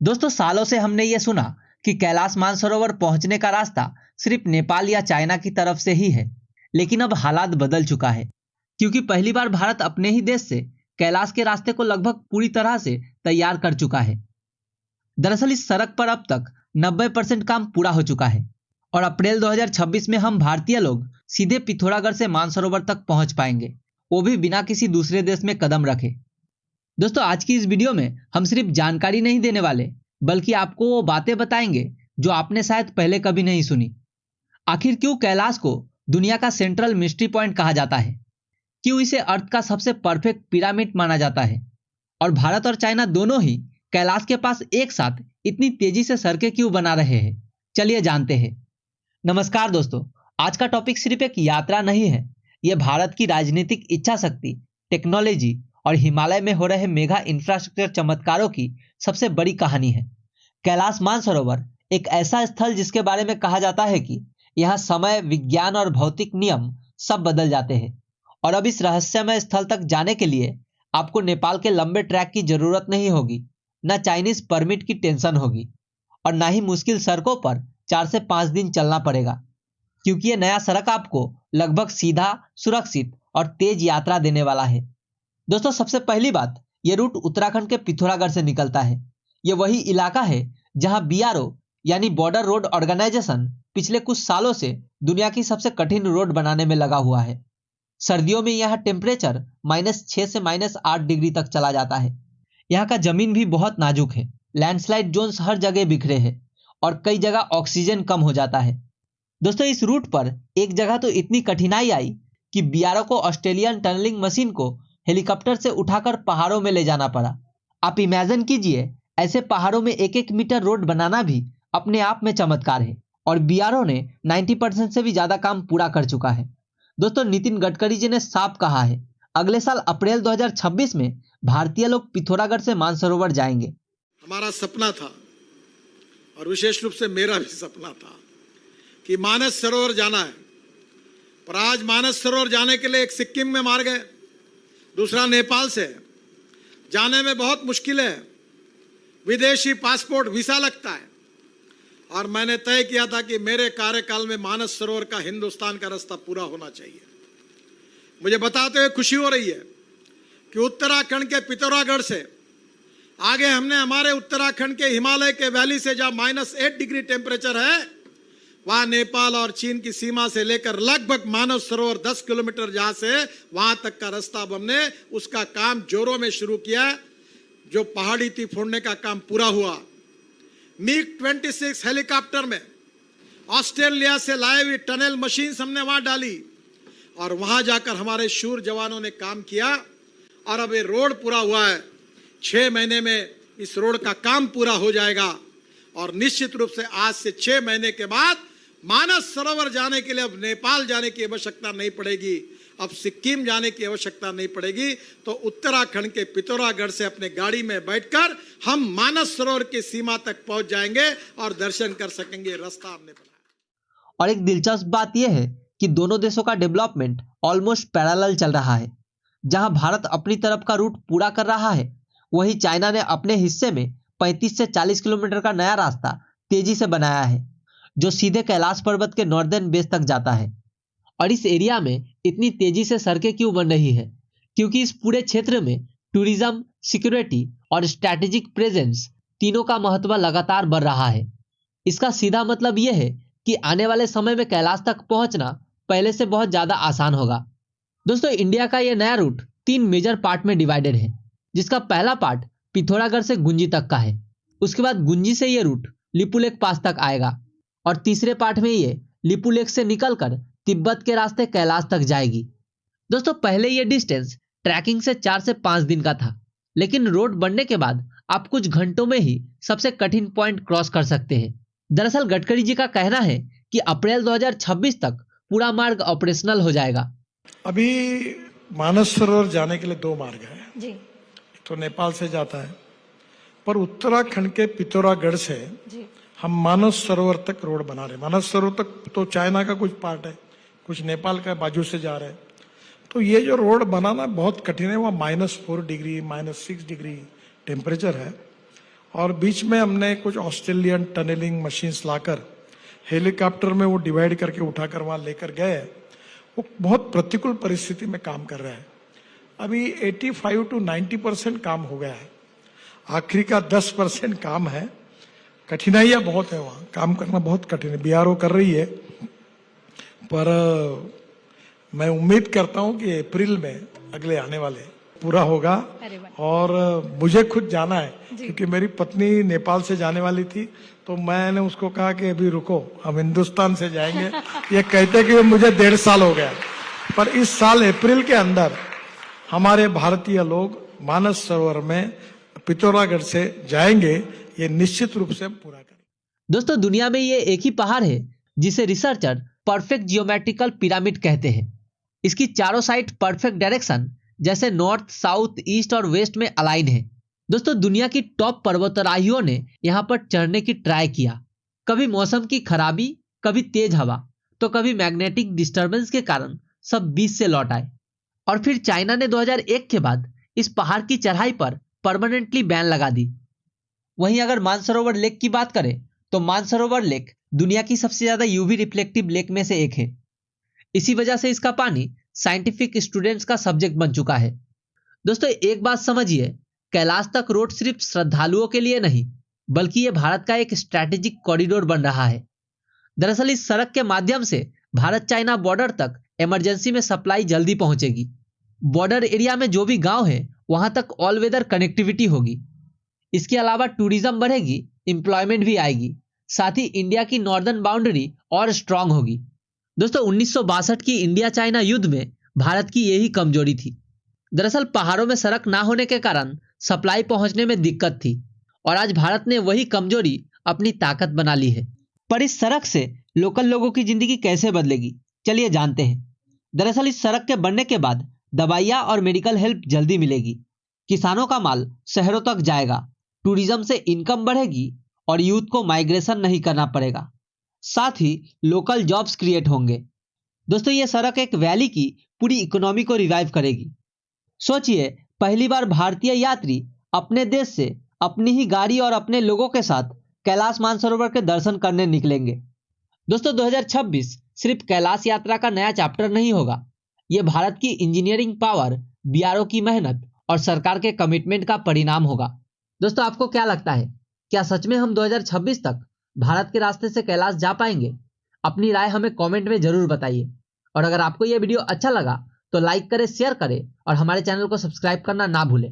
दोस्तों, सालों से हमने ये सुना कि कैलाश मानसरोवर पहुंचने का रास्ता सिर्फ नेपाल या चाइना की तरफ से ही है। लेकिन अब हालात बदल चुका है, क्योंकि पहली बार भारत अपने ही देश से कैलाश के रास्ते को लगभग पूरी तरह से तैयार कर चुका है। दरअसल इस सड़क पर अब तक 90% काम पूरा हो चुका है और अप्रैल 2026 में हम भारतीय लोग सीधे पिथौरागढ़ से मानसरोवर तक पहुंच पाएंगे, वो भी बिना किसी दूसरे देश में कदम रखे। दोस्तों, आज की इस वीडियो में हम सिर्फ जानकारी नहीं देने वाले, बल्कि आपको वो बातें बताएंगे जो आपने शायद पहले कभी नहीं सुनी। आखिर क्यों कैलाश को दुनिया का सेंट्रल मिस्ट्री पॉइंट कहा जाता है, क्यों इसे अर्थ का सबसे परफेक्ट पिरामिड माना जाता है, और भारत और चाइना दोनों ही कैलाश के पास एक साथ इतनी तेजी से सड़कें क्यों बना रहे हैं। चलिए जानते हैं। नमस्कार दोस्तों, आज का टॉपिक सिर्फ एक यात्रा नहीं है, यह भारत की राजनीतिक इच्छा शक्ति, टेक्नोलॉजी और हिमालय में हो रहे मेगा इंफ्रास्ट्रक्चर चमत्कारों की सबसे बड़ी कहानी है। कैलाश मानसरोवर एक ऐसा स्थल जिसके बारे में कहा जाता है कि यहाँ समय, विज्ञान और भौतिक नियम सब बदल जाते हैं। और अब इस रहस्यमय स्थल तक जाने के लिए आपको नेपाल के लंबे ट्रैक की जरूरत नहीं होगी, न चाइनीज परमिट की टेंशन होगी, और न ही मुश्किल सड़कों पर 4 से 5 दिन चलना पड़ेगा, क्योंकि ये नया सड़क आपको लगभग सीधा, सुरक्षित और तेज यात्रा देने वाला है। दोस्तों, सबसे पहली बात, ये रूट उत्तराखंड के पिथौरागढ़ से निकलता है। ये वही इलाका है जहां BRO यानी बॉर्डर रोड ऑर्गेनाइजेशन पिछले कुछ सालों से दुनिया की सबसे कठिन रोड बनाने में लगा हुआ है। सर्दियों में यहाँ टेम्परेचर -6 से -8 डिग्री तक चला जाता है। यहाँ का जमीन भी बहुत नाजुक है, लैंडस्लाइड जोन्स हर जगह बिखरे हैं और कई जगह ऑक्सीजन कम हो जाता है। दोस्तों, इस रूट पर एक जगह तो इतनी कठिनाई आई कि BRO को ऑस्ट्रेलियन टनलिंग मशीन को हेलीकॉप्टर से उठाकर पहाड़ों में ले जाना पड़ा। आप इमेजिन कीजिए, ऐसे पहाड़ों में 1-1 मीटर रोड बनाना भी अपने आप में चमत्कार है, और BRO ने 90% से भी ज्यादा काम पूरा कर चुका है। दोस्तों, नितिन गडकरी जी ने साफ कहा है, अगले साल अप्रैल 2026 में भारतीय लोग पिथौरागढ़ से मानसरोवर जाएंगे। हमारा सपना था, और विशेष रूप से मेरा भी सपना था कि मानस सरोवर जाना है। पर आज मानस सरोवर जाने के लिए एक सिक्किम में मार्ग है, दूसरा नेपाल से। जाने में बहुत मुश्किल है, विदेशी पासपोर्ट, वीसा लगता है। और मैंने तय किया था कि मेरे कार्यकाल में मानस सरोवर का हिंदुस्तान का रास्ता पूरा होना चाहिए। मुझे बताते हुए खुशी हो रही है कि उत्तराखंड के पिथौरागढ़ से आगे हमने हमारे उत्तराखंड के हिमालय के वैली से जहां -8 डिग्री टेम्परेचर है, वहां नेपाल और चीन की सीमा से लेकर लगभग मानस सरोवर 10 किलोमीटर जहां से वहां तक का रास्ता हमने उसका काम जोरों में शुरू किया। जो पहाड़ी थी फोड़ने का काम पूरा हुआ। MiG-26 हेलीकॉप्टर में ऑस्ट्रेलिया से लाए हुए टनल मशीन हमने वहां डाली और वहां जाकर हमारे शूर जवानों ने काम किया। और अब ये रोड पूरा हुआ है, 6 महीने में इस रोड का काम पूरा हो जाएगा। और निश्चित रूप से आज से 6 महीने के बाद मानस सरोवर जाने के लिए अब नेपाल जाने की आवश्यकता नहीं पड़ेगी, अब सिक्किम जाने की आवश्यकता नहीं पड़ेगी। तो उत्तराखंड के पिथौरागढ़ से अपने गाड़ी में बैठकर हम मानस सरोवर की सीमा तक पहुंच जाएंगे और दर्शन कर सकेंगे। रास्ता हमने बनाया। और एक दिलचस्प बात यह है कि दोनों देशों का डेवलपमेंट ऑलमोस्ट पैरेलल चल रहा है। जहां भारत अपनी तरफ का रूट पूरा कर रहा है, वहीं चाइना ने अपने हिस्से में 35 से 40 किलोमीटर का नया रास्ता तेजी से बनाया है, जो सीधे कैलाश पर्वत के नॉर्दर्न बेस तक जाता है। और इस एरिया में इतनी तेजी से सड़कें क्यों बन रही है? क्योंकि इस पूरे क्षेत्र में टूरिज्म, सिक्योरिटी और स्ट्रैटेजिक प्रेजेंस तीनों का महत्व लगातार बढ़ रहा है। इसका सीधा मतलब यह है कि आने वाले समय में कैलाश तक पहुंचना पहले से बहुत ज्यादा आसान होगा। दोस्तों, इंडिया का यह नया रूट 3 मेजर पार्ट में डिवाइडेड है, जिसका पहला पार्ट पिथौरागढ़ से गुंजी तक का है। उसके बाद गुंजी से यह रूट लिपुलेख पास तक आएगा, और तीसरे पार्ट में ये लिपुलेख से निकलकर तिब्बत के रास्ते कैलाश तक जाएगी। दोस्तों, पहले ये डिस्टेंस ट्रैकिंग से 4 से 5 दिन का था, लेकिन रोड बनने के बाद आप कुछ घंटों में ही सबसे कठिन पॉइंट क्रॉस कर सकते हैं। दरअसल गडकरी जी का कहना है कि अप्रैल 2026 तक पूरा मार्ग ऑपरेशनल हो जाएगा। अभी मानस सरोवर जाने के लिए 2 मार्ग है जी। एक तो नेपाल से जाता है, पर उत्तराखंड के पिथौरागढ़ से जी। हम मानस सरोवर तक रोड बना रहे। मानस सरोवर तक तो चाइना का कुछ पार्ट है, कुछ नेपाल का बाजू से जा रहे हैं। तो ये जो रोड बनाना बहुत कठिन है, वहाँ -4 डिग्री -6 डिग्री टेम्परेचर है। और बीच में हमने कुछ ऑस्ट्रेलियन टनलिंग मशीन्स लाकर हेलीकॉप्टर में वो डिवाइड करके उठाकर वहां लेकर गए। वो बहुत प्रतिकूल परिस्थिति में काम कर रहा है। अभी 85 to 90% काम हो गया है, आखिरी का 10% काम है। कठिनाइयां बहुत है, वहां काम करना बहुत कठिन है। बीआरओ कर रही है, पर मैं उम्मीद करता हूं कि अप्रैल में अगले आने वाले पूरा होगा। और मुझे खुद जाना है क्योंकि मेरी पत्नी नेपाल से जाने वाली थी, तो मैंने उसको कहा कि अभी रुको, हम हिंदुस्तान से जाएंगे। ये कहते कि मुझे 1.5 साल हो गया, पर इस साल अप्रैल के अंदर हमारे भारतीय लोग मानस सरोवर में पिथौरागढ़ से जाएंगे। ये निश्चित रूप से हम पूरा करेंगे। दोस्तों, दुनिया में ये एक ही पहाड़ है जिसे रिसर्चर परफेक्ट जियोमेट्रिकल पिरामिड कहते हैं। इसकी चारों साइड परफेक्ट डायरेक्शन जैसे नॉर्थ, साउथ, ईस्ट और वेस्ट में अलाइन है। दोस्तों, दुनिया की टॉप पर्वतारोहियों ने यहाँ पर चढ़ने की ट्राई किया। कभी मौसम की खराबी, कभी तेज हवा, तो कभी मैग्नेटिक डिस्टर्बेंस के कारण सब बीच से लौट आए। और फिर चाइना ने 2001 के बाद इस पहाड़ की चढ़ाई पर परमानेंटली बैन लगा दी। वहीं अगर मानसरोवर लेक की बात करें तो मानसरोवर लेक दुनिया की सबसे ज्यादा यूवी रिफ्लेक्टिव लेक में से एक है। इसी वजह से इसका पानी साइंटिफिक स्टूडेंट्स का सब्जेक्ट बन चुका है। दोस्तों, एक बात समझिए, कैलाश तक रोड सिर्फ श्रद्धालुओं के लिए नहीं, बल्कि ये भारत का एक स्ट्रैटेजिक कॉरिडोर बन रहा है। दरअसल इस सड़क के माध्यम से भारत चाइना बॉर्डर तक इमरजेंसी में सप्लाई जल्दी पहुंचेगी। बॉर्डर एरिया में जो भी गांव है वहां तक ऑल वेदर कनेक्टिविटी होगी। इसके अलावा टूरिज्म बढ़ेगी, एम्प्लॉयमेंट भी आएगी, साथ ही इंडिया की नॉर्दर्न बाउंड्री और स्ट्रांग होगी। दोस्तों, 1962 की इंडिया चाइना युद्ध में भारत की यही कमजोरी थी। दरअसल पहाड़ों में सड़क ना होने के कारण सप्लाई पहुंचने में दिक्कत थी, और आज भारत ने वही कमजोरी अपनी ताकत बना ली है। पर इस सड़क से लोकल लोगों की जिंदगी कैसे बदलेगी, चलिए जानते हैं। दरअसल इस सड़क के बनने के बाद दवाइयां और मेडिकल हेल्प जल्दी मिलेगी, किसानों का माल शहरों तक जाएगा, टूरिज्म से इनकम बढ़ेगी और यूथ को माइग्रेशन नहीं करना पड़ेगा। साथ ही लोकल जॉब्स क्रिएट होंगे। दोस्तों, ये सड़क एक वैली की पूरी इकोनॉमी को रिवाइव करेगी। सोचिए, पहली बार भारतीय यात्री अपने देश से अपनी ही गाड़ी और अपने लोगों के साथ कैलाश मानसरोवर के दर्शन करने निकलेंगे। दोस्तों, 2026 सिर्फ कैलाश यात्रा का नया चैप्टर नहीं होगा, ये भारत की इंजीनियरिंग पावर, बीआरओ की मेहनत और सरकार के कमिटमेंट का परिणाम होगा। दोस्तों, आपको क्या लगता है, क्या सच में हम 2026 तक भारत के रास्ते से कैलाश जा पाएंगे? अपनी राय हमें कमेंट में जरूर बताइए। और अगर आपको यह वीडियो अच्छा लगा तो लाइक करें, शेयर करें और हमारे चैनल को सब्सक्राइब करना ना भूलें।